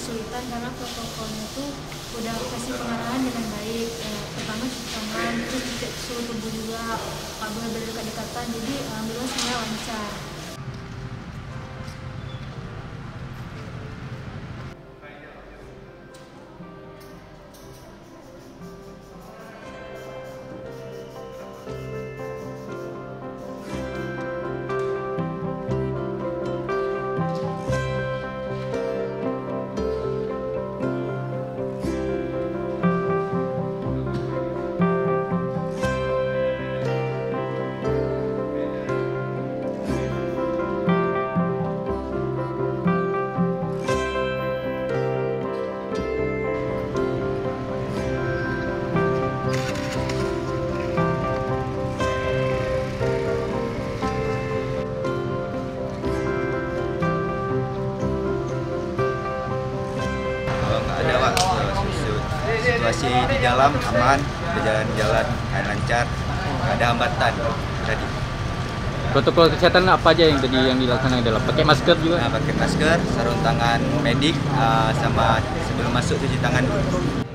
kesulitan karena protokolnya itu udah kasih pengarahan dengan baik. Pertama cuci tangan, terus dicek suhu tubuh juga, nggak boleh berdekat-dekatan. Jadi alhamdulillah semuanya lancar. Ada Pak, situasi di dalam aman, berjalan-jalan lancar, nggak ada hambatan tadi. Protokol kesehatan apa aja yang tadi yang dilaksanakan dalam? Pakai masker juga? Nah, pakai masker, sarung tangan medik, sama sebelum masuk cuci tangan dulu.